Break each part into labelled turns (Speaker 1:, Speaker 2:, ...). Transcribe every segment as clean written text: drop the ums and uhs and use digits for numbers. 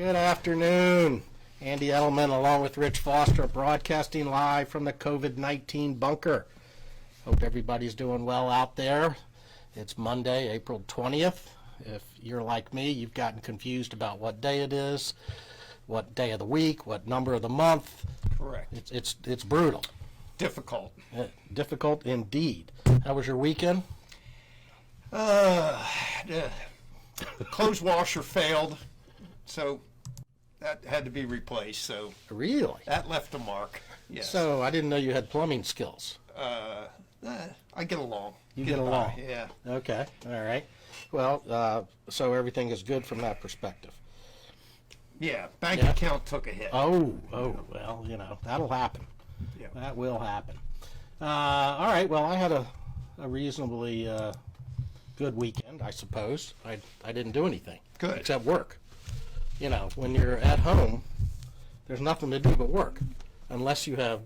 Speaker 1: Good afternoon. Andy Edelman along with Rich Foster broadcasting live from the COVID-19 bunker. Hope everybody's doing well out there. It's Monday, April 20th. If you're like me, you've gotten confused about what day it is, what day of the week, what number of the month.
Speaker 2: Correct.
Speaker 1: It's brutal.
Speaker 2: Difficult.
Speaker 1: Difficult indeed. How was your weekend?
Speaker 2: The clothes washer failed, so that had to be replaced. So
Speaker 1: Really?
Speaker 2: that left a mark. Yes.
Speaker 1: So I didn't know you had plumbing skills.
Speaker 2: I get along.
Speaker 1: You get along.
Speaker 2: By, yeah.
Speaker 1: Okay. All right. Well, so everything is good from that perspective.
Speaker 2: Yeah. Bank
Speaker 1: Yeah.
Speaker 2: account took a hit.
Speaker 1: Oh, well, that'll happen.
Speaker 2: Yeah.
Speaker 1: That will happen. All right. Well, I had a reasonably good weekend, I suppose. I didn't do anything.
Speaker 2: Good.
Speaker 1: Except work. When you're at home, there's nothing to do but work, unless you have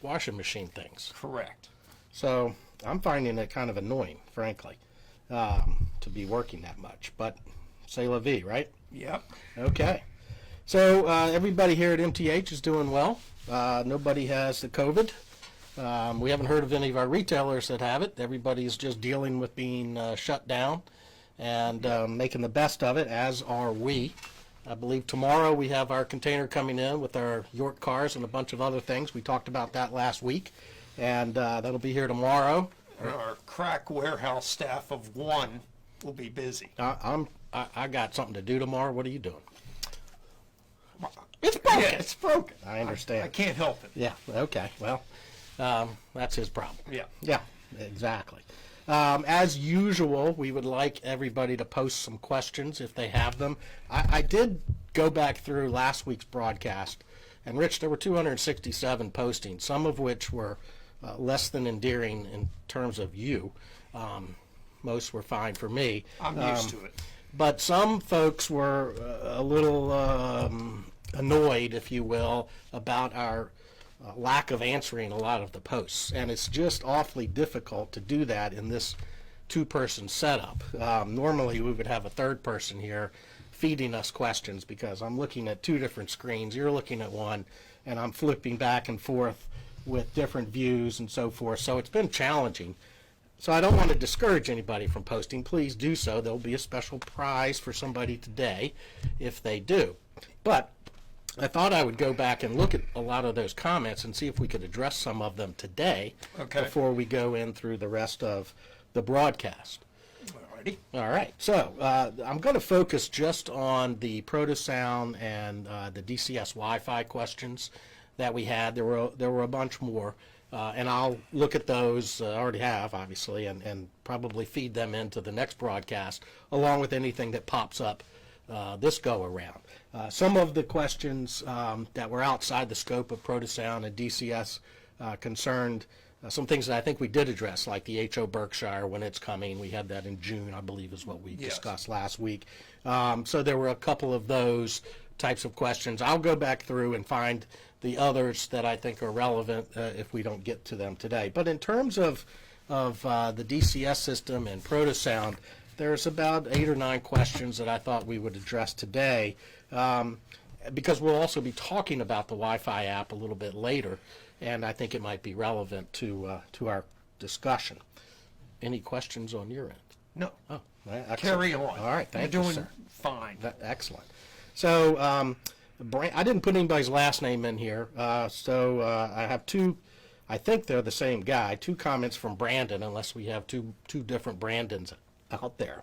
Speaker 1: washing machine things.
Speaker 2: Correct.
Speaker 1: So I'm finding it kind of annoying, frankly, to be working that much. But c'est la vie, right?
Speaker 2: Yep.
Speaker 1: Okay. So everybody here at MTH is doing well. Nobody has the COVID. We haven't heard of any of our retailers that have it. Everybody's just dealing with being shut down and making the best of it, as are we. I believe tomorrow we have our container coming in with our York cars and a bunch of other things. We talked about that last week, and that'll be here tomorrow.
Speaker 2: Our crack warehouse staff of one will be busy.
Speaker 1: I got something to do tomorrow. What are you doing? It's broken.
Speaker 2: Yeah, it's broken.
Speaker 1: I understand.
Speaker 2: I can't help it.
Speaker 1: Yeah. Okay. Well, that's his problem.
Speaker 2: Yeah.
Speaker 1: Yeah. Exactly. As usual, we would like everybody to post some questions if they have them. I did go back through last week's broadcast, and Rich, there were 267 postings, some of which were less than endearing in terms of you. Most were fine for me.
Speaker 2: I'm used to it.
Speaker 1: But some folks were a little annoyed, if you will, about our lack of answering a lot of the posts. And it's just awfully difficult to do that in this two-person setup. Normally we would have a third person here feeding us questions, because I'm looking at two different screens, you're looking at one, and I'm flipping back and forth with different views and so forth. So it's been challenging. So I don't want to discourage anybody from posting. Please do so. There'll be a special prize for somebody today if they do. But I thought I would go back and look at a lot of those comments and see if we could address some of them today before we go in through the rest of the broadcast.
Speaker 2: Alrighty.
Speaker 1: All right. So I'm going to focus just on the Protosound and the DCS Wi-Fi questions that we had. There were a bunch more. And I'll look at those, I already have, obviously, and probably feed them into the next broadcast, along with anything that pops up this go-around. Some of the questions that were outside the scope of Protosound and DCS concerned some things that I think we did address, like the HO Berkshire, when it's coming. We had that in June, I believe, is what we discussed last week. So there were a couple of those types of questions. I'll go back through and find the others that I think are relevant if we don't get to them today. But in terms of the DCS system and Protosound, there's about 8 or 9 questions that I thought we would address today, because we'll also be talking about the Wi-Fi app a little bit later, and I think it might be relevant to our discussion. Any questions on your end?
Speaker 2: No.
Speaker 1: Oh, excellent.
Speaker 2: Carry on.
Speaker 1: All right, thank you,
Speaker 2: You're
Speaker 1: sir.
Speaker 2: doing fine.
Speaker 1: Excellent. So I didn't put anybody's last name in here, so I have two, I think they're the same guy, 2 comments from Brandon, unless we have two different Brandons out there.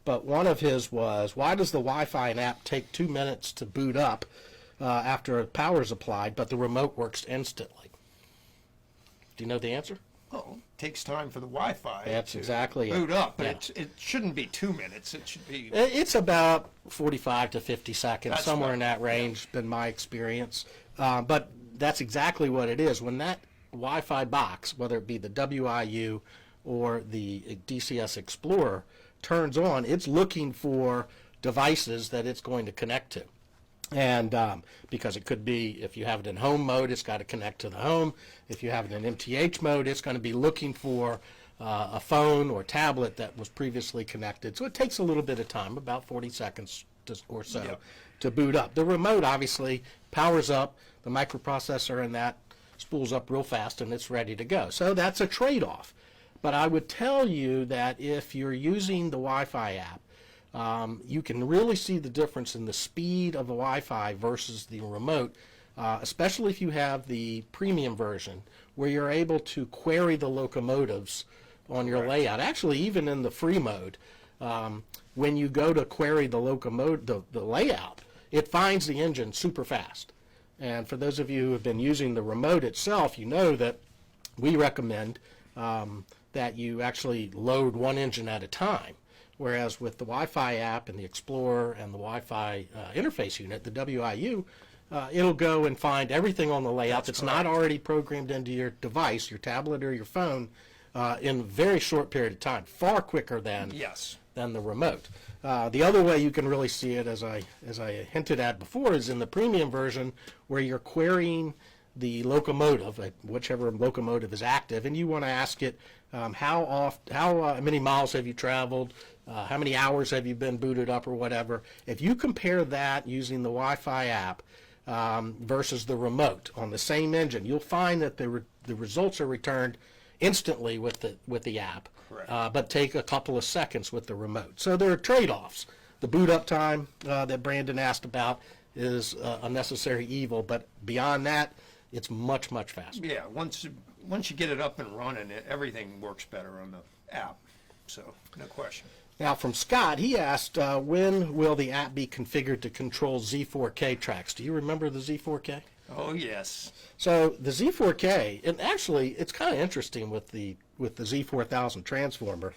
Speaker 1: But one of his was, why does the Wi-Fi app take 2 minutes to boot up after power is applied, but the remote works instantly? Do you know the answer?
Speaker 2: Oh, it takes time for the Wi-Fi
Speaker 1: That's
Speaker 2: to
Speaker 1: exactly
Speaker 2: boot up, but
Speaker 1: Yeah.
Speaker 2: it shouldn't be 2 minutes. It should be...
Speaker 1: It's about 45 to 50 seconds,
Speaker 2: That's
Speaker 1: somewhere
Speaker 2: right.
Speaker 1: in that range, been my experience. But that's exactly what it is. When that Wi-Fi box, whether it be the WIU or the DCS Explorer, turns on, it's looking for devices that it's going to connect to. And because it could be, if you have it in home mode, it's got to connect to the home. If you have it in MTH mode, it's going to be looking for a phone or tablet that was previously connected. So it takes a little bit of time, about 40 seconds or so
Speaker 2: Yep.
Speaker 1: to boot up. The remote obviously powers up, the microprocessor in that spools up real fast, and it's ready to go. So that's a trade-off. But I would tell you that if you're using the Wi-Fi app, you can really see the difference in the speed of the Wi-Fi versus the remote, especially if you have the premium version, where you're able to query the locomotives on your layout. Actually, even in the free mode, when you go to query the locomotive, the layout, it finds the engine super fast. And for those of you who have been using the remote itself, you know that we recommend that you actually load one engine at a time. Whereas with the Wi-Fi app and the Explorer and the Wi-Fi interface unit, the WIU, it'll go and find everything on the layout that's not already programmed into your device, your tablet or your phone, in a very short period of time, far quicker than the remote. The other way you can really see it, as I hinted at before, is in the premium version, where you're querying the locomotive, whichever locomotive is active, and you want to ask it how many miles have you traveled, how many hours have you been booted up or whatever. If you compare that using the Wi-Fi app versus the remote on the same engine, you'll find that the results are returned instantly with the app, but take a couple of seconds with the remote. So there are trade-offs. The boot up time that Brandon asked about is a necessary evil, but beyond that, it's much, much faster.
Speaker 2: Yeah, once you get it up and running, everything works better on the app. So, no question.
Speaker 1: Now, from Scott, he asked, when will the app be configured to control Z4K tracks? Do you remember the Z4K?
Speaker 2: Oh, yes.
Speaker 1: So the Z4K, and actually, it's kind of interesting with the Z4000 transformer.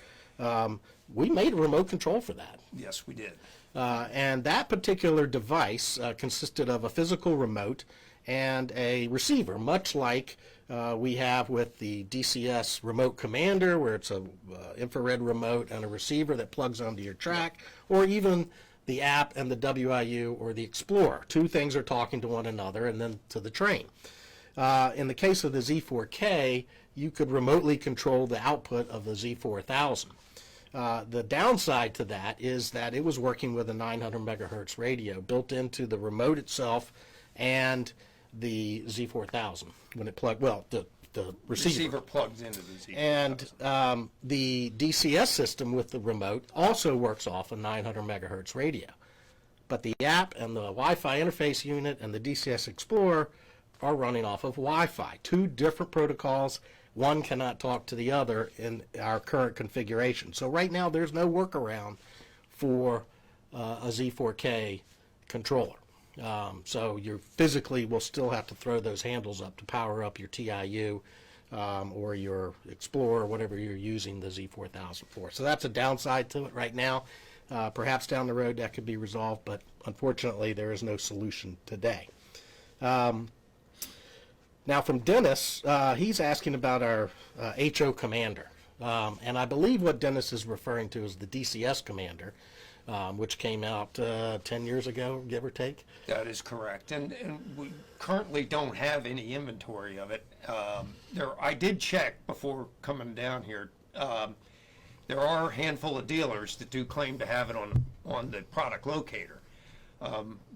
Speaker 1: We made a remote control for that.
Speaker 2: Yes, we did.
Speaker 1: And that particular device consisted of a physical remote and a receiver, much like we have with the DCS Remote Commander, where it's a infrared remote and a receiver that plugs onto your track, or even the app and the WIU or the Explorer. Two things are talking to one another and then to the train. In the case of the Z4K, you could remotely control the output of the Z4000. The downside to that is that it was working with a 900 megahertz radio built into the remote itself and the Z4000 when it plugged, well, the receiver
Speaker 2: plugs into the Z4000.
Speaker 1: And the DCS system with the remote also works off a 900 megahertz radio. But the app and the Wi-Fi interface unit and the DCS Explorer are running off of Wi-Fi. Two different protocols. One cannot talk to the other in our current configuration. So right now there's no workaround for a Z4K controller. So you physically will still have to throw those handles up to power up your TIU or your Explorer, whatever you're using the Z4000 for. So that's a downside to it right now. Perhaps down the road that could be resolved, but unfortunately there is no solution today. Now from Dennis, he's asking about our HO Commander. And I believe what Dennis is referring to is the DCS Commander, which came out 10 years ago, give or take.
Speaker 2: That is correct. And we currently don't have any inventory of it. I did check before coming down here. There are a handful of dealers that do claim to have it on the product locator.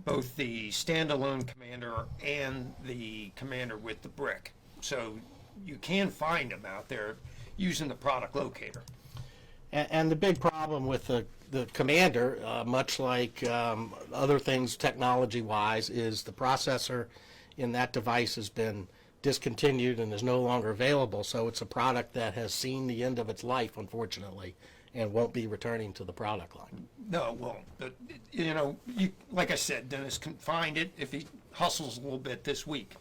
Speaker 2: Both the standalone Commander and the Commander with the brick. So you can find them out there using the product locator.
Speaker 1: And the big problem with the Commander, much like other things technology-wise, is the processor in that device has been discontinued and is no longer available. So it's a product that has seen the end of its life, unfortunately, and won't be returning to the product line.
Speaker 2: No, it won't. But, like I said, Dennis can find it if he hustles a little bit this week.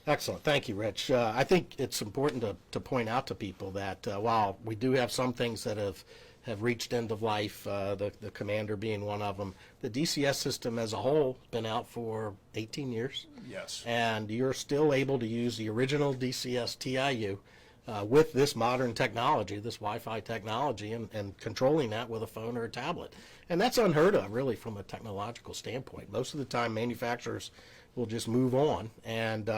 Speaker 1: Excellent. Thank you, Rich. I think it's important to point out to people that while we do have some things that have reached end of life, the Commander being one of them, the DCS system as a whole has been out for 18 years.
Speaker 2: Yes.
Speaker 1: And you're still able to use the original DCS TIU with this modern technology, this Wi-Fi technology, and controlling that with a phone or a tablet. And that's unheard of, really, from a technological standpoint. Most of the time, manufacturers will just move on, and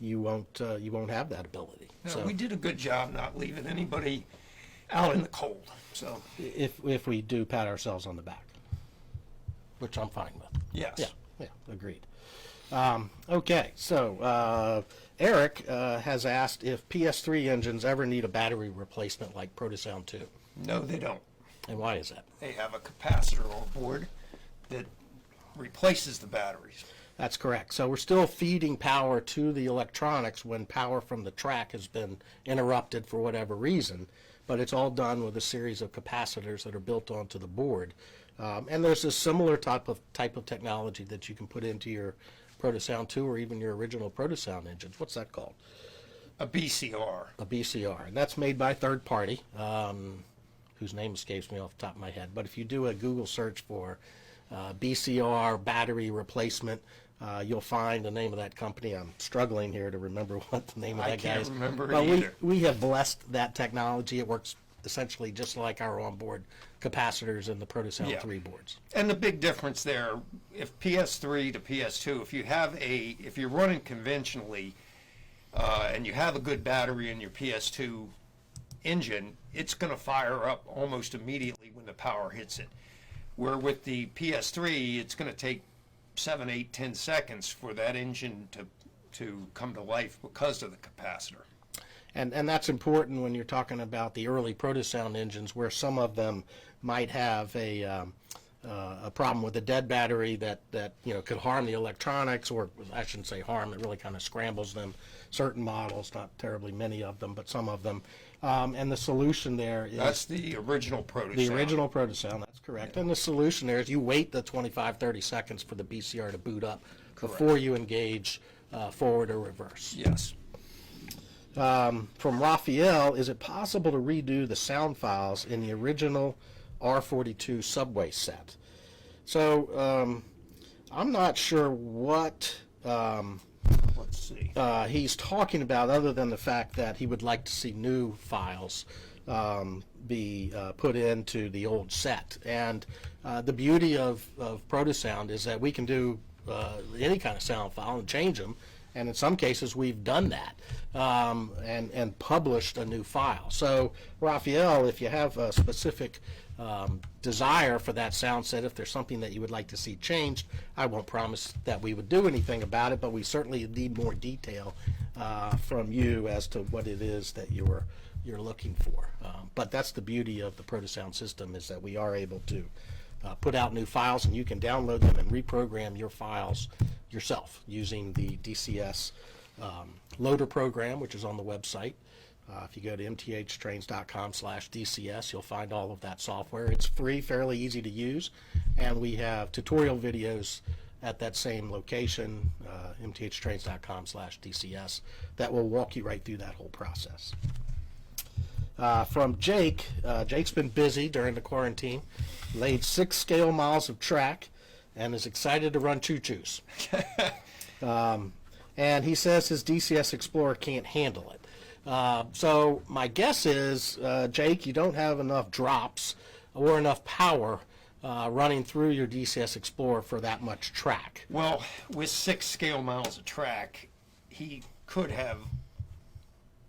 Speaker 1: you won't have that ability.
Speaker 2: No,
Speaker 1: so
Speaker 2: we did a good job not leaving anybody out in the cold. So
Speaker 1: if we do pat ourselves on the back. which I'm fine with.
Speaker 2: Yes.
Speaker 1: Yeah, agreed. Okay, so Eric has asked if PS3 engines ever need a battery replacement like Protosound 2.
Speaker 2: No, they don't.
Speaker 1: And why is that?
Speaker 2: They have a capacitor on board that replaces the batteries.
Speaker 1: That's correct. So we're still feeding power to the electronics when power from the track has been interrupted for whatever reason, but it's all done with a series of capacitors that are built onto the board. And there's a similar type of technology that you can put into your Protosound 2 or even your original Protosound engines. What's that called?
Speaker 2: A BCR.
Speaker 1: A BCR. And that's made by a third party, whose name escapes me off the top of my head. But if you do a Google search for BCR battery replacement, you'll find the name of that company. I'm struggling here to remember what the name of that guy is.
Speaker 2: I can't remember
Speaker 1: But
Speaker 2: either.
Speaker 1: we have blessed that technology. It works essentially just like our onboard capacitors in the Protosound 3 boards.
Speaker 2: And the big difference there, if PS3 to PS2, if you're running conventionally and you have a good battery in your PS2 engine, it's going to fire up almost immediately when the power hits it. Where with the PS3, it's going to take 7, 8, 10 seconds for that engine to come to life because of the capacitor.
Speaker 1: And that's important when you're talking about the early Protosound engines, where some of them might have a problem with a dead battery that could harm the electronics, or I shouldn't say harm, it really kind of scrambles them. Certain models, not terribly many of them, but some of them. And the solution there is...
Speaker 2: That's the original Protosound.
Speaker 1: The original Protosound, that's correct. And the solution there is you wait the 25, 30 seconds for the BCR to boot up before you engage forward or reverse.
Speaker 2: Yes.
Speaker 1: From Raphael, is it possible to redo the sound files in the original R42 subway set? So I'm not sure what
Speaker 2: Let's see.
Speaker 1: he's talking about, other than the fact that he would like to see new files be put into the old set. And the beauty of Protosound is that we can do any kind of sound file and change them. And in some cases, we've done that and published a new file. So, Raphael, if you have a specific desire for that sound set, if there's something that you would like to see changed, I won't promise that we would do anything about it, but we certainly need more detail from you as to what it is that you're looking for. But that's the beauty of the Protosound system, is that we are able to put out new files, and you can download them and reprogram your files yourself using the DCS loader program, which is on the website. If you go to mthtrains.com/DCS, you'll find all of that software. It's free, fairly easy to use, and we have tutorial videos at that same location, mthtrains.com/DCS, that will walk you right through that whole process. From Jake, Jake's been busy during the quarantine, laid 6 scale miles of track, and is excited to run choo-choos. And he says his DCS Explorer can't handle it. So my guess is, Jake, you don't have enough drops or enough power running through your DCS Explorer for that much track.
Speaker 2: Well, with 6 scale miles of track, he could have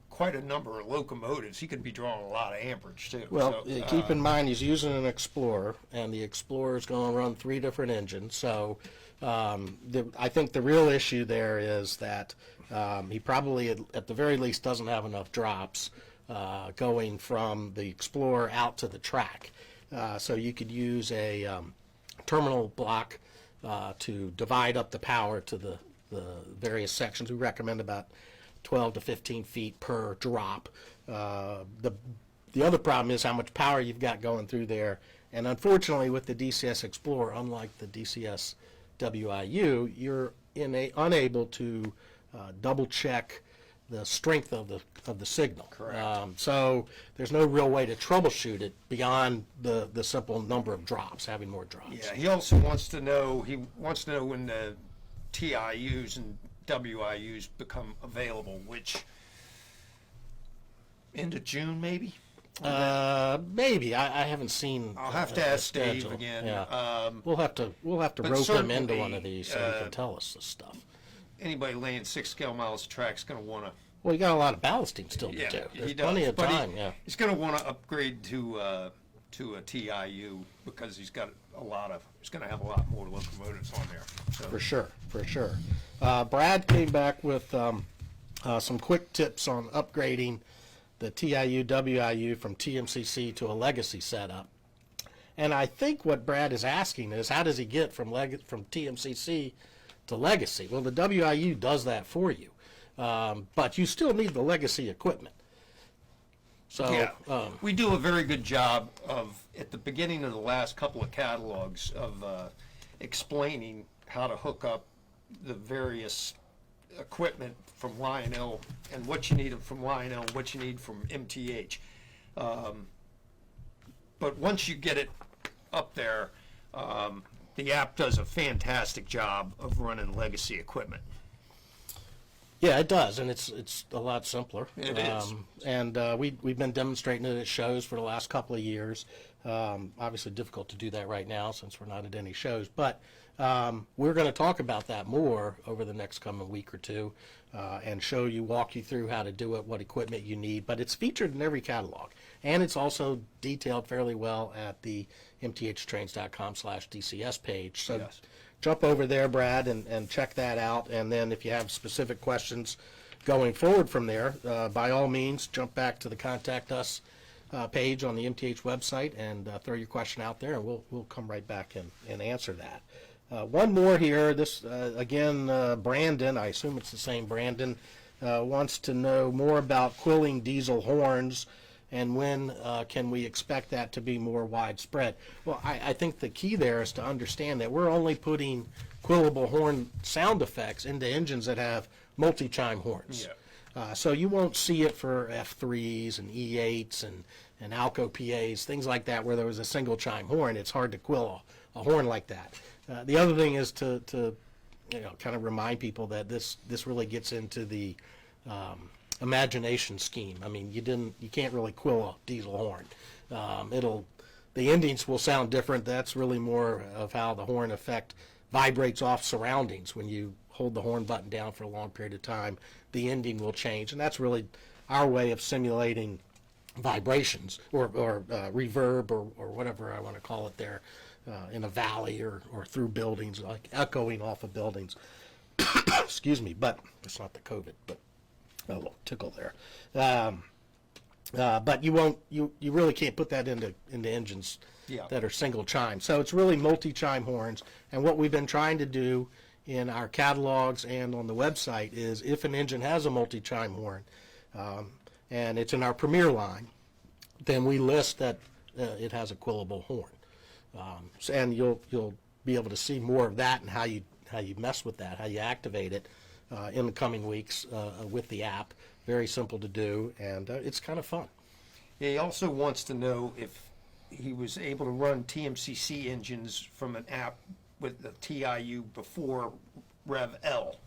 Speaker 2: quite a number of locomotives. He could be drawing a lot of amperage too.
Speaker 1: Well,
Speaker 2: so,
Speaker 1: keep in mind he's using an Explorer, and the Explorer is going to run 3 different engines. So I think the real issue there is that he probably, at the very least, doesn't have enough drops going from the Explorer out to the track. So you could use a terminal block to divide up the power to the various sections. We recommend about 12 to 15 feet per drop. The other problem is how much power you've got going through there. And unfortunately, with the DCS Explorer, unlike the DCS WIU, you're unable to double check the strength of the signal.
Speaker 2: Correct.
Speaker 1: So there's no real way to troubleshoot it beyond the simple number of drops, having more drops.
Speaker 2: Yeah, he also wants to know when the TIUs and WIUs become available, which end of June maybe?
Speaker 1: Maybe. I haven't seen.
Speaker 2: I'll have to ask Dave
Speaker 1: schedule.
Speaker 2: again.
Speaker 1: Yeah. We'll have to rope him into
Speaker 2: certainly,
Speaker 1: one of these so he can tell us this stuff.
Speaker 2: Anybody laying 6 scale miles of track is going to want to.
Speaker 1: Well, you got a lot of ballasting still to do. There's plenty of time.
Speaker 2: He's going to want to upgrade to to a TIU because he's going to have a lot more locomotives on there. So.
Speaker 1: For sure, for sure. Brad came back with some quick tips on upgrading the TIU WIU from TMCC to a legacy setup. And I think what Brad is asking is, how does he get from TMCC to legacy? Well, the WIU does that for you, but you still need the legacy equipment. So
Speaker 2: Yeah, we do a very good job of, at the beginning of the last couple of catalogs, of explaining how to hook up the various equipment from Lionel and what you need from Lionel and what you need from MTH. But once you get it up there, the app does a fantastic job of running legacy equipment.
Speaker 1: Yeah, it does, and it's a lot simpler.
Speaker 2: It is.
Speaker 1: And we've been demonstrating it at shows for the last couple of years. Obviously difficult to do that right now since we're not at any shows, but we're going to talk about that more over the next coming week or two and walk you through how to do it, what equipment you need. But it's featured in every catalog, and it's also detailed fairly well at the mthtrains.com/DCS page. So
Speaker 2: Yes.
Speaker 1: Jump over there, Brad, and check that out. And then if you have specific questions going forward from there, by all means, jump back to the Contact Us page on the MTH website and throw your question out there, and we'll come right back and answer that. One more here. This, again, Brandon, I assume it's the same Brandon, wants to know more about quilling diesel horns and when can we expect that to be more widespread. Well, I think the key there is to understand that we're only putting quillable horn sound effects into engines that have multi-chime horns.
Speaker 2: Yeah.
Speaker 1: So you won't see it for F3s and E8s and Alco PAs, things like that, where there was a single chime horn. It's hard to quill a horn like that. The other thing is to kind of remind people that this really gets into the imagination scheme. I mean, you can't really quill a diesel horn. The endings will sound different. That's really more of how the horn effect vibrates off surroundings. When you hold the horn button down for a long period of time, the ending will change, and that's really our way of simulating vibrations or reverb or whatever I want to call it there in a valley or through buildings, like echoing off of buildings. Excuse me, but it's not the COVID, but a little tickle there. But you really can't put that into engines that are single chime. So it's really multi-chime horns. And what we've been trying to do in our catalogs and on the website is, if an engine has a multi-chime horn, and it's in our Premier line, then we list that it has a quillable horn. And you'll be able to see more of that and how you mess with that, how you activate it in the coming weeks with the app. Very simple to do, and it's kind of fun.
Speaker 2: He also wants to know if he was able to run TMCC engines from an app with the TIU before Rev L.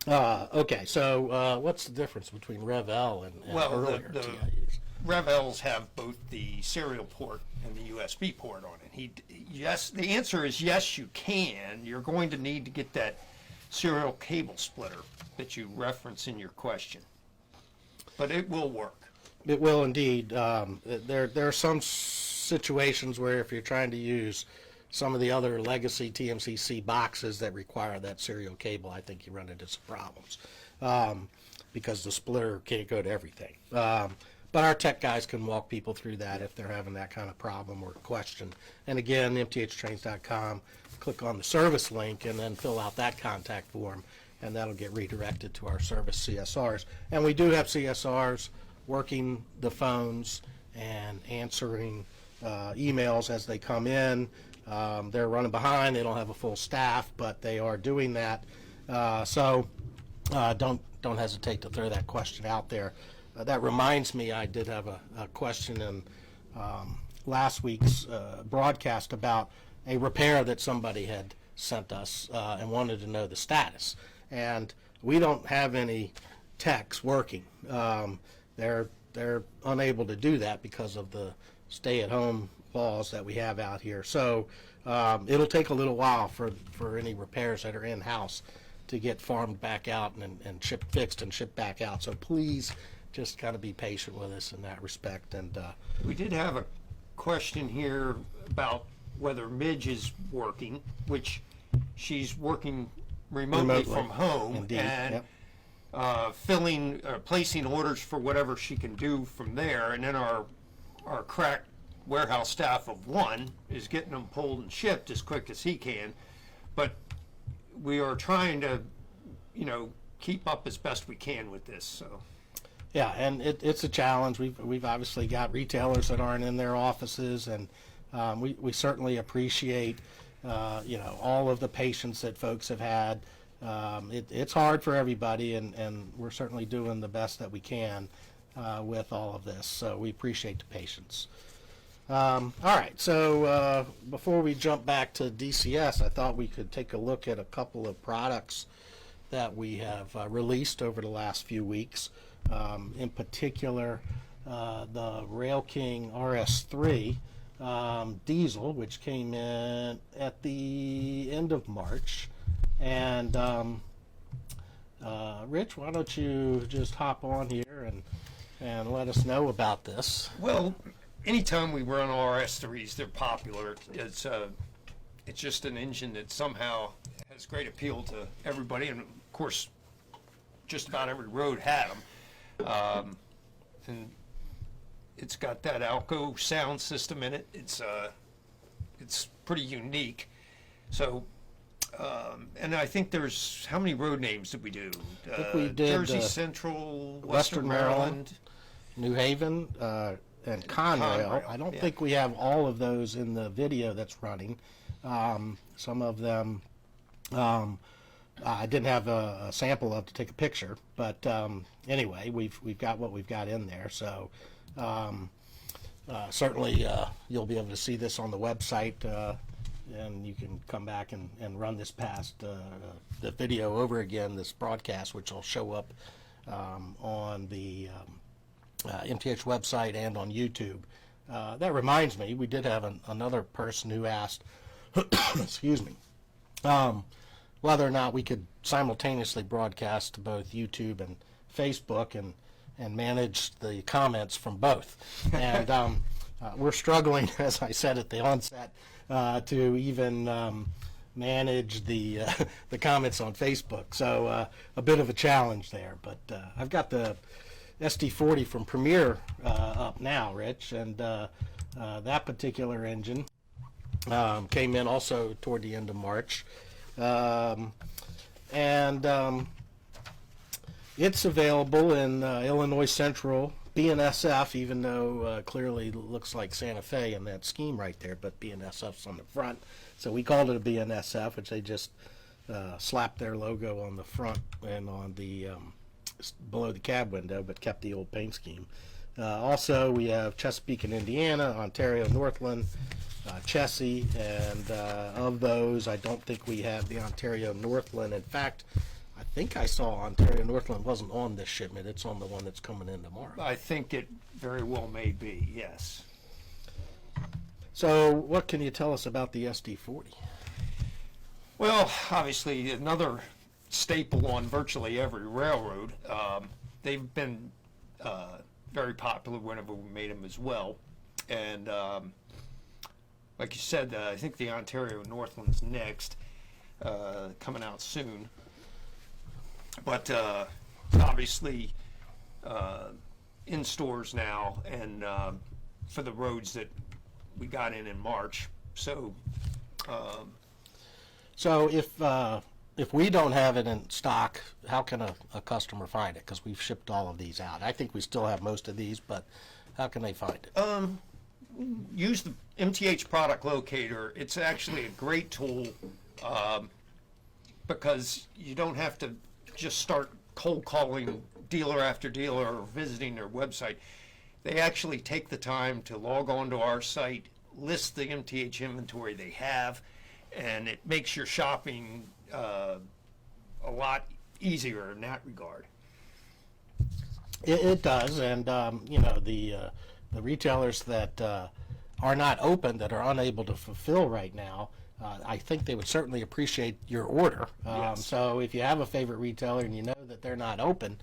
Speaker 1: Okay, so what's the difference between Rev L and earlier TIUs?
Speaker 2: Rev Ls have both the serial port and the USB port on it. Yes, the answer is yes, you can. You're going to need to get that serial cable splitter that you reference in your question, but it will work.
Speaker 1: It will indeed. There are some situations where if you're trying to use some of the other legacy TMCC boxes that require that serial cable, I think you run into some problems because the splitter can't go to everything. But our tech guys can walk people through that if they're having that kind of problem or question. And again, mthtrains.com, click on the service link and then fill out that contact form, and that'll get redirected to our service CSRs. And we do have CSRs working the phones and answering emails as they come in. They're running behind. They don't have a full staff, but they are doing that. So don't hesitate to throw that question out there. That reminds me, I did have a question in last week's broadcast about a repair that somebody had sent us and wanted to know the status. And we don't have any techs working. They're unable to do that because of the stay-at-home laws that we have out here. So it'll take a little while for any repairs that are in-house to get farmed back out and fixed and shipped back out. So please just kind of be patient with us in that respect. And
Speaker 2: we did have a question here about whether Midge is working, which she's working remotely from home.
Speaker 1: Indeed.
Speaker 2: And
Speaker 1: Yep.
Speaker 2: placing orders for whatever she can do from there, and then our crack warehouse staff of one is getting them pulled and shipped as quick as he can. But we are trying to, keep up as best we can with this. So.
Speaker 1: Yeah, and it's a challenge. We've obviously got retailers that aren't in their offices, and we certainly appreciate all of the patience that folks have had. It's hard for everybody, and we're certainly doing the best that we can with all of this. So we appreciate the patience. All right, so before we jump back to DCS, I thought we could take a look at a couple of products that we have released over the last few weeks. In particular, the Rail King RS3 diesel, which came in at the end of March. And Rich, why don't you just hop on here and let us know about this?
Speaker 2: Well, anytime we run RS3s, they're popular. It's just an engine that somehow has great appeal to everybody, and of course, just about every road had them. And it's got that Alco sound system in it. It's pretty unique. So, and I think there's, how many road names did we do?
Speaker 1: I think we did
Speaker 2: Jersey Central, Western Maryland,
Speaker 1: New Haven, and Conrail. I don't think we have all of those in the video that's running. Some of them I didn't have a sample of to take a picture, but anyway, we've got what we've got in there. So certainly you'll be able to see this on the website, and you can come back and run this past the video over again, this broadcast, which will show up on the MTH website and on YouTube. That reminds me, we did have another person who asked, excuse me, whether or not we could simultaneously broadcast to both YouTube and Facebook and manage the comments from both. And we're struggling, as I said at the onset, to even manage the comments on Facebook. So a bit of a challenge there. But I've got the SD40 from Premier up now, Rich, and that particular engine came in also toward the end of March. It's available in Illinois Central, BNSF, even though clearly looks like Santa Fe in that scheme right there, but BNSF's on the front. So we called it a BNSF, which they just slapped their logo on the front and on the below the cab window, but kept the old paint scheme. Also, we have Chesapeake and Indiana, Ontario, Northland, Chessie, and of those, I don't think we have the Ontario Northland. In fact, I think I saw Ontario Northland wasn't on this shipment. It's on the one that's coming in tomorrow.
Speaker 2: I think it very well may be, yes.
Speaker 1: So what can you tell us about the SD40?
Speaker 2: Well, obviously another staple on virtually every railroad. They've been very popular whenever we made them as well. And like you said, I think the Ontario Northland's next, coming out soon. But obviously in stores now, and for the roads that we got in March. So
Speaker 1: if we don't have it in stock, how can a customer find it? Because we've shipped all of these out. I think we still have most of these, but how can they find it?
Speaker 2: Use the MTH product locator. It's actually a great tool because you don't have to just start cold calling dealer after dealer or visiting their website. They actually take the time to log on to our site, list the MTH inventory they have, and it makes your shopping a lot easier in that regard.
Speaker 1: It does, and the retailers that are not open, that are unable to fulfill right now, I think they would certainly appreciate your order.
Speaker 2: Yes.
Speaker 1: So if you have a favorite retailer and you know that they're not open,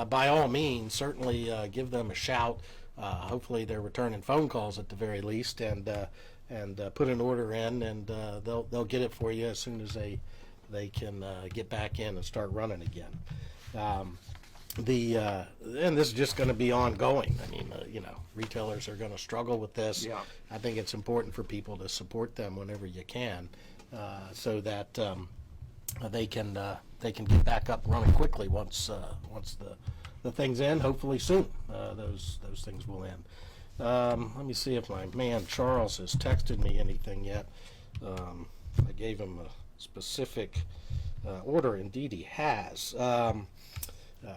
Speaker 1: by all means, certainly give them a shout. hopefully they're returning phone calls at the very least, and put an order in, and they'll get it for you as soon as they can get back in and start running again. And this is just going to be ongoing. I mean, retailers are going to struggle with this.
Speaker 2: Yeah.
Speaker 1: I think it's important for people to support them whenever you can, so that they can get back up running quickly once the thing's in. Hopefully soon, those things will end. Let me see if my man Charles has texted me anything yet. I gave him a specific order. Indeed, he has.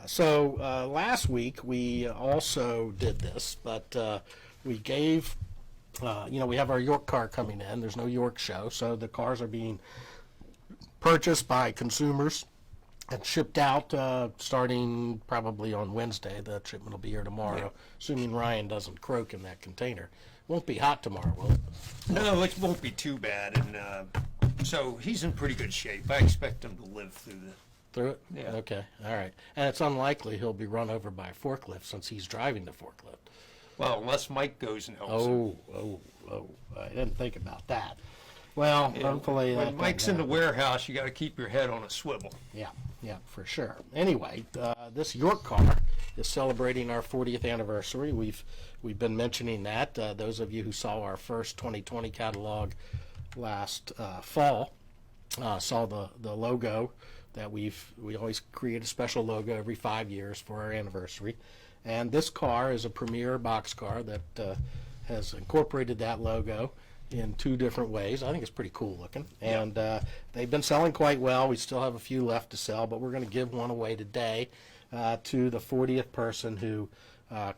Speaker 1: So last week we also did this, but we gave, we have our York car coming in. There's no York show, so the cars are being purchased by consumers and shipped out starting probably on Wednesday. The shipment will be here tomorrow, assuming Ryan doesn't croak in that container. Won't be hot tomorrow, will it?
Speaker 2: No, it won't be too bad, and so he's in pretty good shape. I expect him to live through
Speaker 1: it?
Speaker 2: Yeah.
Speaker 1: Okay, all right. And it's unlikely he'll be run over by a forklift since he's driving the forklift.
Speaker 2: Well, unless Mike goes and helps him.
Speaker 1: Oh, I didn't think about that. Well, hopefully
Speaker 2: when Mike's in the warehouse, you got to keep your head on a swivel.
Speaker 1: Yeah, for sure. Anyway, this York car is celebrating our 40th anniversary. We've been mentioning that. Those of you who saw our first 2020 catalog last fall saw the logo that we always create a special logo every 5 years for our anniversary. And this car is a premier boxcar that has incorporated that logo in 2 different ways. I think it's pretty cool looking. And they've been selling quite well. We still have a few left to sell, but we're going to give one away today to the 40th person who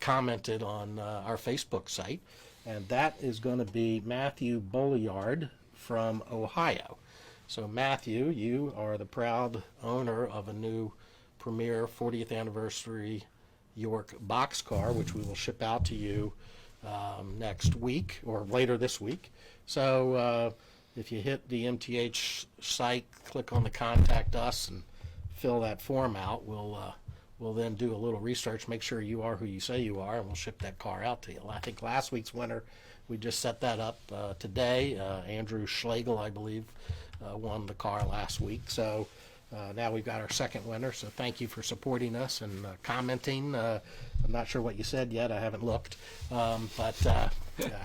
Speaker 1: commented on our Facebook site. And that is going to be Matthew Bolliard from Ohio. So Matthew, you are the proud owner of a new premier 40th anniversary York boxcar, which we will ship out to you next week or later this week. So if you hit the MTH site, click on the contact us and fill that form out, we'll then do a little research, make sure you are who you say you are, and we'll ship that car out to you. I think last week's winner, we just set that up today. Andrew Schlegel, I believe, won the car last week. So now we've got our second winner. So thank you for supporting us and commenting. I'm not sure what you said yet. I haven't looked. But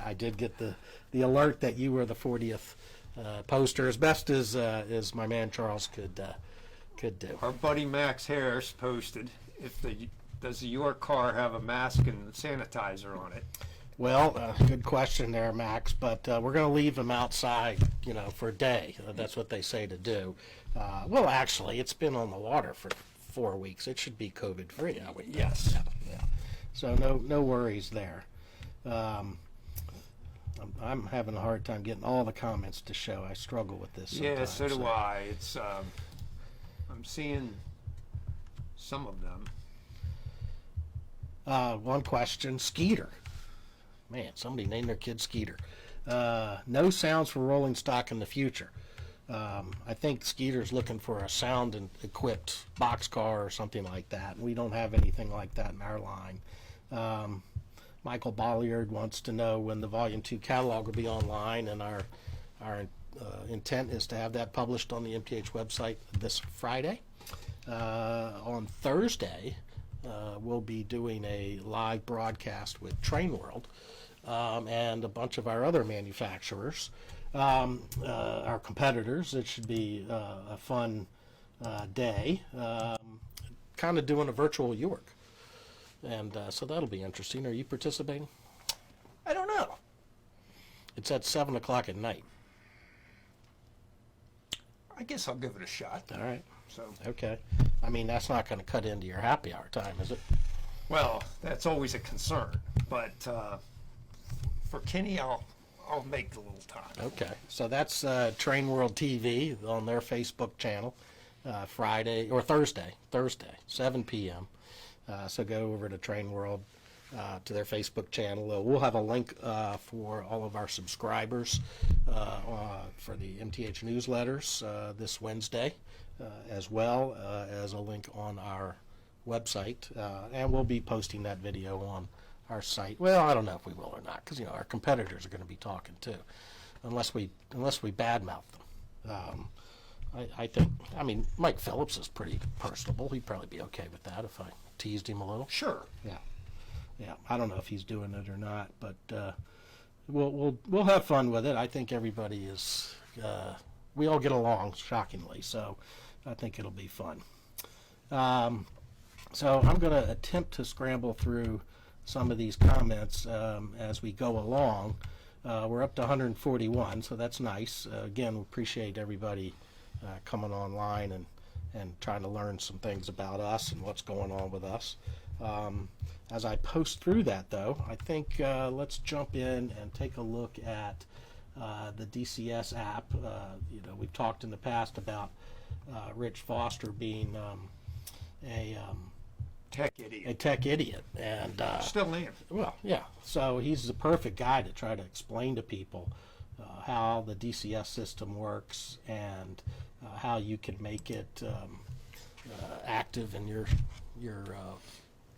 Speaker 1: I did get the alert that you were the 40th poster, as best as my man Charles could do.
Speaker 2: Our buddy Max Harris posted, does the York car have a mask and sanitizer on it?
Speaker 1: Well, good question there, Max, but we're going to leave them outside, for a day. That's what they say to do. Well, actually, it's been on the water for 4 weeks. It should be COVID-free, I would think.
Speaker 2: Yes.
Speaker 1: Yeah. So no worries there. I'm having a hard time getting all the comments to show. I struggle with this sometimes.
Speaker 2: Yeah, so do I. It's I'm seeing some of them.
Speaker 1: One question, Skeeter. Man, somebody named their kid Skeeter. No sounds for rolling stock in the future. I think Skeeter's looking for a sound and equipped boxcar or something like that. We don't have anything like that in our line. Michael Bolliard wants to know when the Volume 2 catalog will be online, and our intent is to have that published on the MTH website this Friday. On Thursday, we'll be doing a live broadcast with Train World and a bunch of our other manufacturers, our competitors. It should be a fun day, kind of doing a virtual York. And so that'll be interesting. Are you participating?
Speaker 2: I don't know.
Speaker 1: It's at 7 o'clock at night.
Speaker 2: I guess I'll give it a shot.
Speaker 1: All right.
Speaker 2: So
Speaker 1: Okay. I mean, that's not going to cut into your happy hour time, is it?
Speaker 2: well, that's always a concern. But for Kenny, I'll make the little time.
Speaker 1: Okay. So that's Train World TV on their Facebook channel, Friday or Thursday, 7 p.m. So go over to Train World, to their Facebook channel. We'll have a link for all of our subscribers for the MTH newsletters this Wednesday, as well as a link on our website. And we'll be posting that video on our site. Well, I don't know if we will or not, because our competitors are going to be talking too, unless we badmouth them. I think. I mean, Mike Phillips is pretty personable. He'd probably be okay with that if I teased him a little.
Speaker 2: Sure.
Speaker 1: Yeah. I don't know if he's doing it or not, but we'll have fun with it. I think everybody is. We all get along shockingly, so I think it'll be fun. So I'm going to attempt to scramble through some of these comments as we go along. We're up to 141, so that's nice. Again, we appreciate everybody coming online and trying to learn some things about us and what's going on with us. As I post through that, though, I think let's jump in and take a look at the DCS app. We've talked in the past about Rich Foster being a tech idiot, and
Speaker 2: Still am.
Speaker 1: well, yeah. So he's the perfect guy to try to explain to people how the DCS system works and how you can make it active in your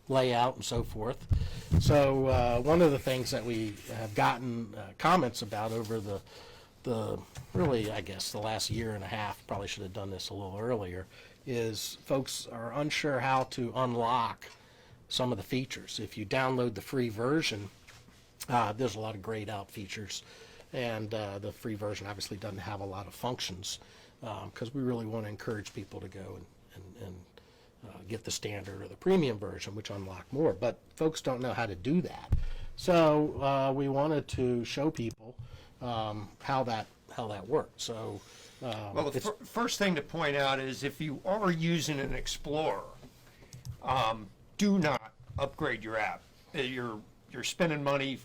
Speaker 1: layout and so forth. So one of the things that we have gotten comments about over the really, I guess, the last year and a half, probably should have done this a little earlier, is folks are unsure how to unlock some of the features. If you download the free version, there's a lot of grayed out features, and the free version obviously doesn't have a lot of functions, because we really want to encourage people to go and get the standard or the premium version, which unlock more. But folks don't know how to do that. So we wanted to show people how that worked. So
Speaker 2: Well, the first thing to point out is if you are using an Explorer, do not upgrade your app. You're spending money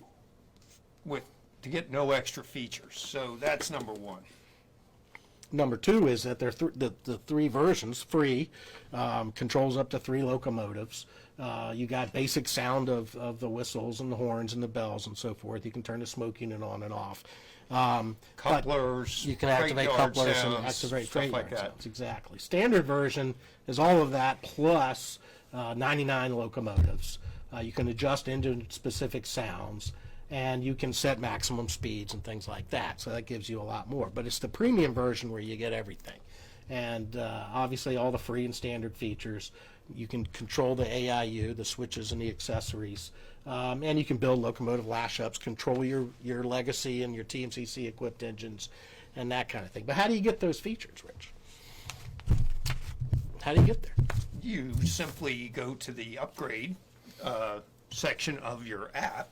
Speaker 2: to get no extra features. So that's number one.
Speaker 1: Number two is that the three versions, free, controls up to 3 locomotives. You got basic sound of the whistles and the horns and the bells and so forth. You can turn the smoke unit on and off.
Speaker 2: Couplers,
Speaker 1: you can activate couplers and activate
Speaker 2: stuff
Speaker 1: freight
Speaker 2: like
Speaker 1: yard
Speaker 2: that.
Speaker 1: sounds. Exactly. Standard version is all of that plus 99 locomotives. You can adjust engine specific sounds, and you can set maximum speeds and things like that. So that gives you a lot more. But it's the premium version where you get everything. And obviously all the free and standard features. You can control the AIU, the switches and the accessories. And you can build locomotive lash-ups, control your legacy and your TMCC equipped engines and that kind of thing. But how do you get those features, Rich? How do you get there?
Speaker 2: You simply go to the upgrade section of your app,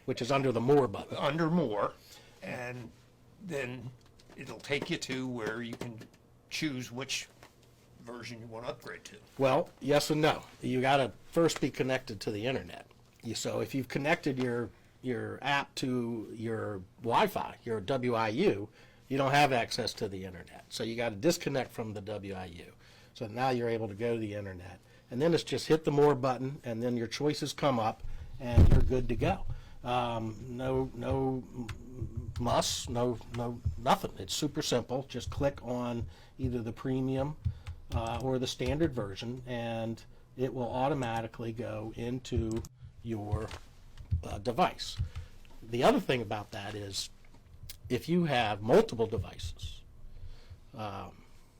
Speaker 1: Which is under the More button.
Speaker 2: under More, and then it'll take you to where you can choose which version you want to upgrade to.
Speaker 1: Well, yes and no. You got to first be connected to the internet. So if you've connected your app to your Wi-Fi, your WIU, you don't have access to the internet. So you got to disconnect from the WIU. So now you're able to go to the internet. And then it's just hit the More button, and then your choices come up, and you're good to go. No muss, no nothing. It's super simple. Just click on either the premium or the standard version, and it will automatically go into your device. The other thing about that is if you have multiple devices,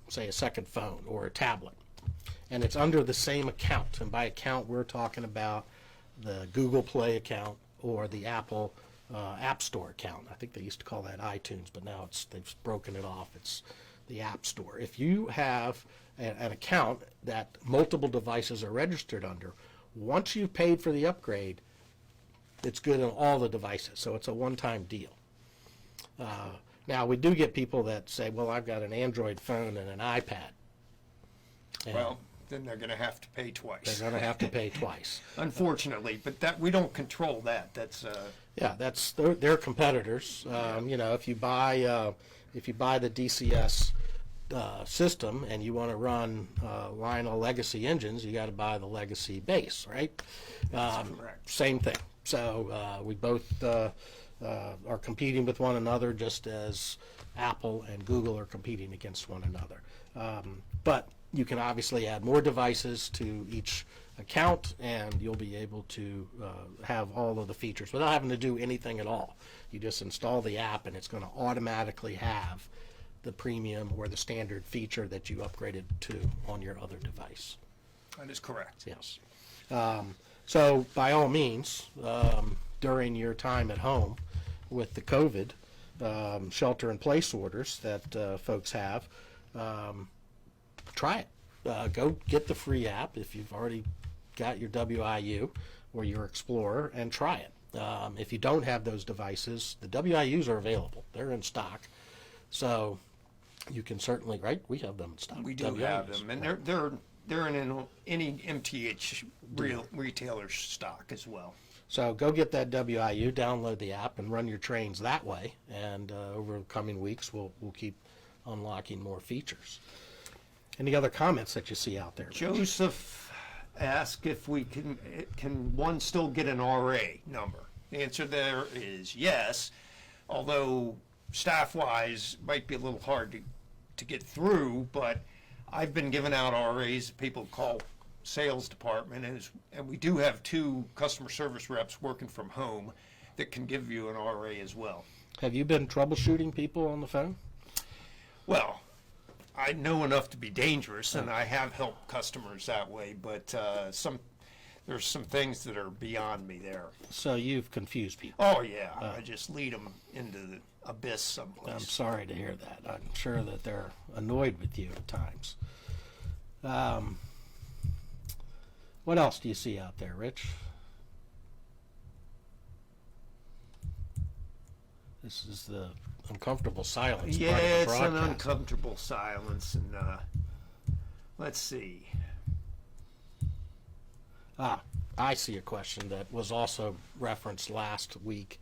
Speaker 1: say a second phone or a tablet, and it's under the same account, and by account we're talking about the Google Play account or the Apple App Store account. I think they used to call that iTunes, but now they've broken it off. It's the App Store. If you have an account that multiple devices are registered under, once you've paid for the upgrade, it's good on all the devices. So it's a one-time deal. Now, we do get people that say, well, I've got an Android phone and an iPad. And
Speaker 2: Well, then they're going to have to pay twice.
Speaker 1: they're going to have to pay twice.
Speaker 2: Unfortunately, but that we don't control that. That's
Speaker 1: Yeah, that's their competitors. If you buy the DCS system and you want to run Lionel Legacy engines, you got to buy the Legacy base, right?
Speaker 2: correct.
Speaker 1: Same thing. So we both are competing with one another, just as Apple and Google are competing against one another. But you can obviously add more devices to each account, and you'll be able to have all of the features without having to do anything at all. You just install the app, and it's going to automatically have the premium or the standard feature that you upgraded to on your other device.
Speaker 2: That is correct.
Speaker 1: Yes. So by all means, during your time at home with the COVID shelter-in-place orders that folks have, try it. Go get the free app if you've already got your WIU or your Explorer, and try it. If you don't have those devices, the WIUs are available. They're in stock. So you can certainly, right? We have them in stock.
Speaker 2: We do have them, and they're in any MTH retailer stock as well.
Speaker 1: So go get that WIU, download the app, and run your trains that way. And over the coming weeks, we'll keep unlocking more features. Any other comments that you see out there, Rich?
Speaker 2: Joseph asked if we can one still get an RA number. The answer there is yes, although staff-wise might be a little hard to get through, but I've been giving out RAs people call sales department, and we do have 2 customer service reps working from home that can give you an RA as well.
Speaker 1: Have you been troubleshooting people on the phone?
Speaker 2: Well, I know enough to be dangerous, and I have helped customers that way, but there's some things that are beyond me there.
Speaker 1: So you've confused people.
Speaker 2: Oh, yeah. I just lead them into the abyss someplace.
Speaker 1: I'm sorry to hear that. I'm sure that they're annoyed with you at times. What else do you see out there, Rich? This is the uncomfortable silence
Speaker 2: Yeah,
Speaker 1: part of the
Speaker 2: it's an
Speaker 1: broadcast.
Speaker 2: uncomfortable silence, and let's see.
Speaker 1: I see a question that was also referenced last week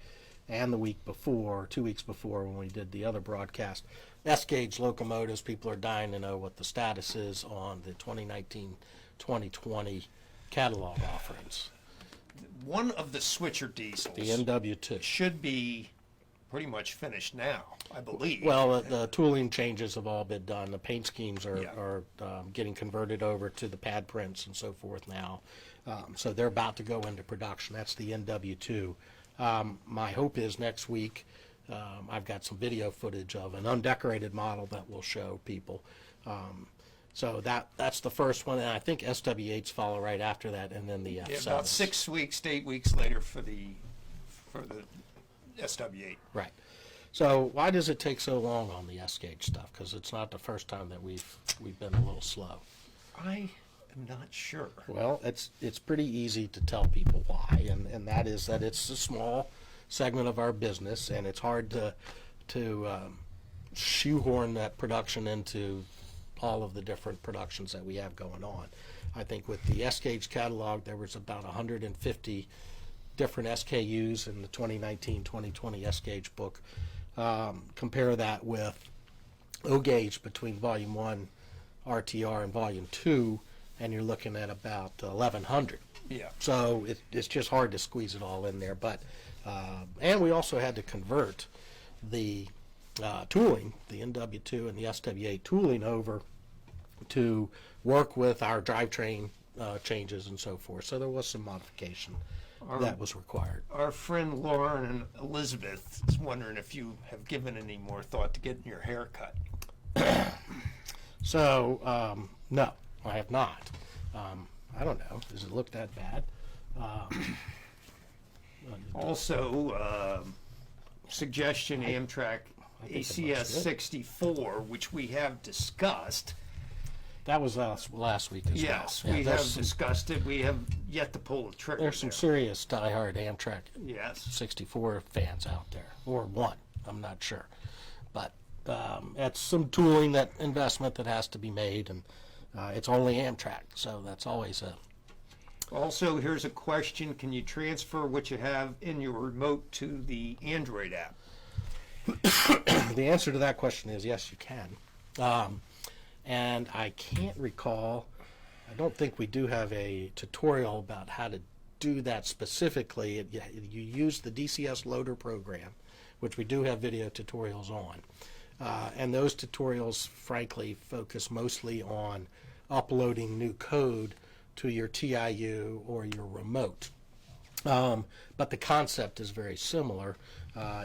Speaker 1: and the week before, 2 weeks before when we did the other broadcast. S-gauge locomotives, people are dying to know what the status is on the 2019-2020 catalog offerings.
Speaker 2: One of the switcher diesels
Speaker 1: The NW2.
Speaker 2: should be pretty much finished now, I believe.
Speaker 1: Well, the tooling changes have all been done. The paint schemes
Speaker 2: Yeah.
Speaker 1: are getting converted over to the pad prints and so forth now. So they're about to go into production. That's the NW2. My hope is next week, I've got some video footage of an undecorated model that will show people. So that's the first one, and I think SW8s follow right after that, and then the F7s.
Speaker 2: Yeah, about 6 weeks to 8 weeks later for the SW8.
Speaker 1: Right. So why does it take so long on the S-gauge stuff? Because it's not the first time that we've been a little slow.
Speaker 2: I am not sure.
Speaker 1: Well, it's pretty easy to tell people why, and that is that it's a small segment of our business, and it's hard to shoehorn that production into all of the different productions that we have going on. I think with the S-gauge catalog, there was about 150 different SKUs in the 2019-2020 S-gauge book. Compare that with O-gauge between Volume 1 RTR and Volume 2, and you're looking at about 1,100.
Speaker 2: Yeah.
Speaker 1: So it's just hard to squeeze it all in there. But and we also had to convert the tooling, the NW2 and the SW8 tooling over to work with our drivetrain changes and so forth. So there was some modification that was required.
Speaker 2: Our friend Lauren and Elizabeth is wondering if you have given any more thought to getting your hair cut.
Speaker 1: So, no, I have not. I don't know. Does it look that bad?
Speaker 2: Also, suggestion Amtrak
Speaker 1: think it looks good.
Speaker 2: ACS64, which we have discussed.
Speaker 1: That was last week as
Speaker 2: Yes,
Speaker 1: well.
Speaker 2: we
Speaker 1: there's
Speaker 2: have
Speaker 1: some-
Speaker 2: discussed it. We have yet to pull the trigger.
Speaker 1: There's some
Speaker 2: there.
Speaker 1: serious diehard Amtrak
Speaker 2: Yes.
Speaker 1: 64 fans out there, or one, I'm not sure. But it's some tooling, that investment that has to be made, and it's only Amtrak, so that's always a...
Speaker 2: Also, here's a question. Can you transfer what you have in your remote to the Android app?
Speaker 1: The answer to that question is yes, you can. And I can't recall, I don't think we do have a tutorial about how to do that specifically, you use the DCS loader program, which we do have video tutorials on. And those tutorials, frankly, focus mostly on uploading new code to your TIU or your remote. But the concept is very similar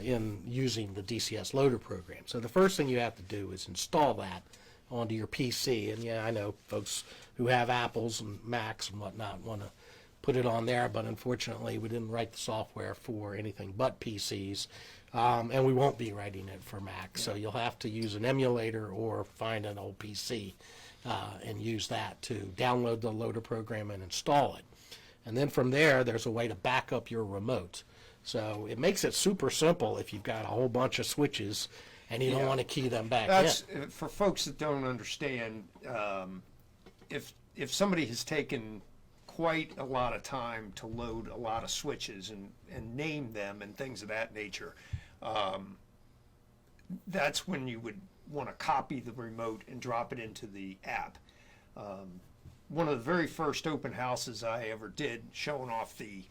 Speaker 1: in using the DCS loader program. So the first thing you have to do is install that onto your PC. And yeah, I know folks who have Apples and Macs and whatnot want to put it on there, but unfortunately we didn't write the software for anything but PCs. And we won't be writing it for Mac, so you'll have to use an emulator or find an old PC and use that to download the loader program and install it. And then from there, there's a way to back up your remote. So it makes it super simple if you've got a whole bunch of switches and you don't want to key them back in.
Speaker 2: For folks that don't understand, if somebody has taken quite a lot of time to load a lot of switches and name them and things of that nature, that's when you would want to copy the remote and drop it into the app. One of the very first open houses I ever did showing off the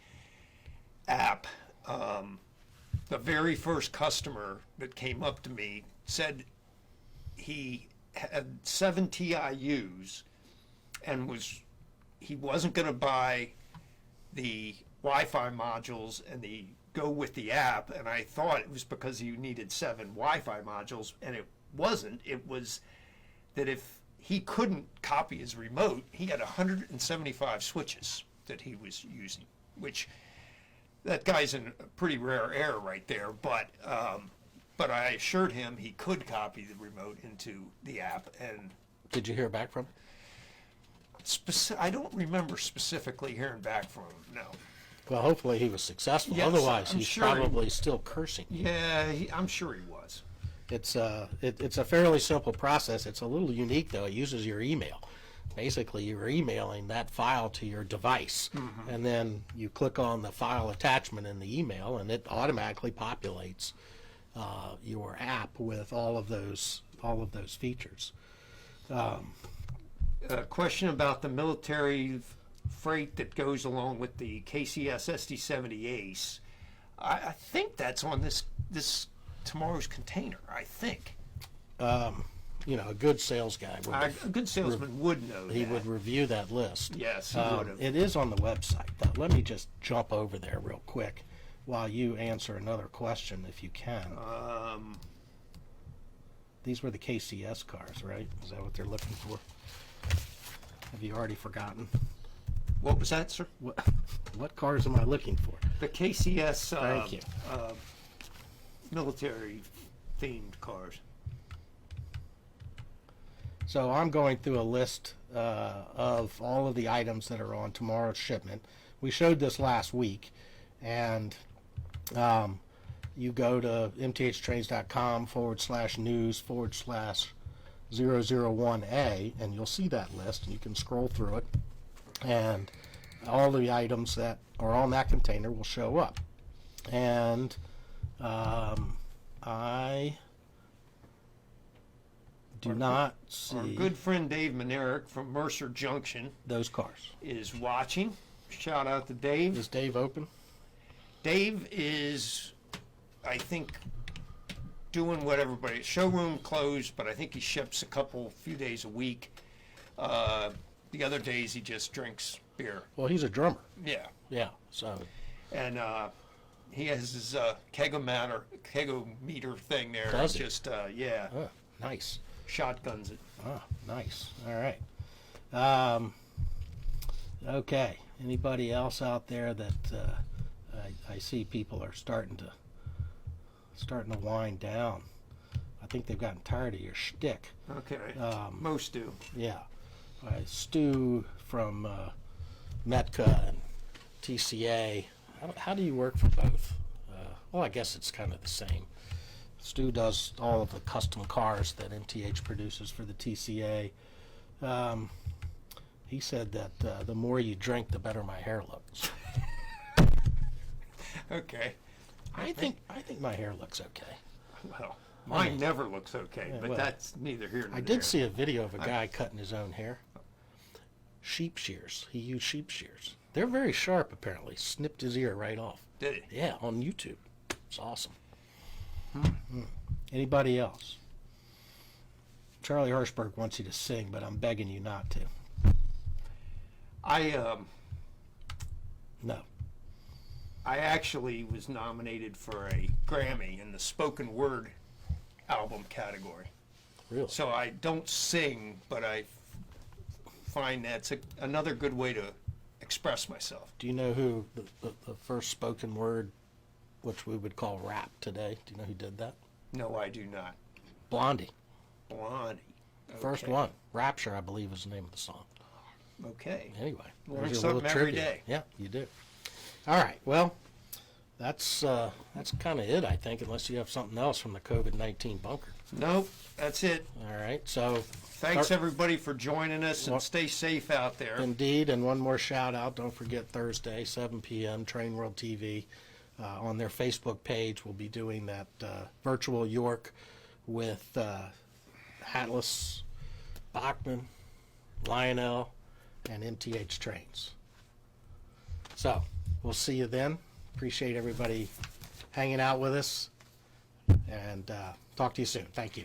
Speaker 2: app, the very first customer that came up to me said he had 7 TIUs and he wasn't going to buy the Wi-Fi modules and go with the app, and I thought it was because he needed 7 Wi-Fi modules, and it wasn't. It was that if he couldn't copy his remote, he had 175 switches that he was using, which that guy's in a pretty rare air right there, but I assured him he could copy the remote into the app. And
Speaker 1: did you hear back from him?
Speaker 2: I don't remember specifically hearing back from him, no.
Speaker 1: Well, hopefully he was successful.
Speaker 2: Yes,
Speaker 1: otherwise,
Speaker 2: I'm
Speaker 1: he's
Speaker 2: sure
Speaker 1: probably still cursing you.
Speaker 2: Yeah, I'm sure he was.
Speaker 1: It's a fairly simple process. It's a little unique, though. It uses your email. Basically, you're emailing that file to your device, and then you click on the file attachment in the email, and it automatically populates your app with all of those features.
Speaker 2: A question about the military freight that goes along with the KCS60 ACE. I think that's on this tomorrow's container, I think.
Speaker 1: A good sales guy would
Speaker 2: A good salesman would know that.
Speaker 1: He would review that list.
Speaker 2: Yes, he would have.
Speaker 1: It is on the website, though. Let me just jump over there real quick while you answer another question, if you can. These were the KCS cars, right? Is that what they're looking for? Have you already forgotten?
Speaker 2: What was that, sir?
Speaker 1: What cars am I looking for?
Speaker 2: The KCS
Speaker 1: Thank you.
Speaker 2: military-themed cars.
Speaker 1: So I'm going through a list of all of the items that are on tomorrow's shipment. We showed this last week, and you go to mthtrains.com/news/001A, and you'll see that list, and you can scroll through it, and all the items that are on that container will show up. And I do not see
Speaker 2: Our good friend Dave Manerick from Mercer Junction
Speaker 1: those cars.
Speaker 2: is watching. Shout out to Dave.
Speaker 1: Is Dave open?
Speaker 2: Dave is, I think, doing what everybody. Showroom closed, but I think he ships few days a week. The other days he just drinks beer.
Speaker 1: Well, he's a drummer.
Speaker 2: Yeah.
Speaker 1: Yeah. So.
Speaker 2: And he has his kegometer thing there.
Speaker 1: Does he?
Speaker 2: Just yeah.
Speaker 1: Oh, nice.
Speaker 2: Shotguns it.
Speaker 1: Oh, nice. All right. Okay. Anybody else out there that I see people are starting to wind down? I think they've gotten tired of your shtick.
Speaker 2: Okay. Most do.
Speaker 1: Yeah. Stu from Metka and TCA. How do you work for both? Well, I guess it's kind of the same. Stu does all of the custom cars that MTH produces for the TCA. He said that the more you drink, the better my hair looks.
Speaker 2: Okay.
Speaker 1: I think my hair looks okay.
Speaker 2: Well, mine never looks okay, but
Speaker 1: well,
Speaker 2: that's neither here nor there.
Speaker 1: I did see a video of a guy cutting his own hair. Sheep shears. He used sheep shears. They're very sharp, apparently. Snipped his ear right off.
Speaker 2: Did it?
Speaker 1: Yeah, on YouTube. It's awesome. Anybody else? Charlie Hirschberg wants you to sing, but I'm begging you not to. No.
Speaker 2: I actually was nominated for a Grammy in the spoken word album category.
Speaker 1: Really?
Speaker 2: So I don't sing, but I find that's another good way to express myself.
Speaker 1: Do you know who the first spoken word, which we would call rap today, do you know who did that?
Speaker 2: No, I do not.
Speaker 1: Blondie.
Speaker 2: Blondie.
Speaker 1: First
Speaker 2: Okay.
Speaker 1: one. Rapture, I believe, is the name of the song.
Speaker 2: Okay.
Speaker 1: Anyway.
Speaker 2: Learn
Speaker 1: there's your
Speaker 2: something
Speaker 1: little
Speaker 2: every
Speaker 1: trivia.
Speaker 2: day.
Speaker 1: Yeah, you do. All right. Well, that's kind of it, I think, unless you have something else from the COVID-19 bunker.
Speaker 2: Nope, that's it.
Speaker 1: All right. So
Speaker 2: Thanks everybody for joining us, and
Speaker 1: Well-
Speaker 2: stay safe out there.
Speaker 1: indeed, and one more shout out. Don't forget Thursday, 7 p.m. Train World TV on their Facebook page. We'll be doing that virtual York with Atlas, Bachman, Lionel, and MTH trains. So we'll see you then. Appreciate everybody hanging out with us, and talk to you soon. Thank you.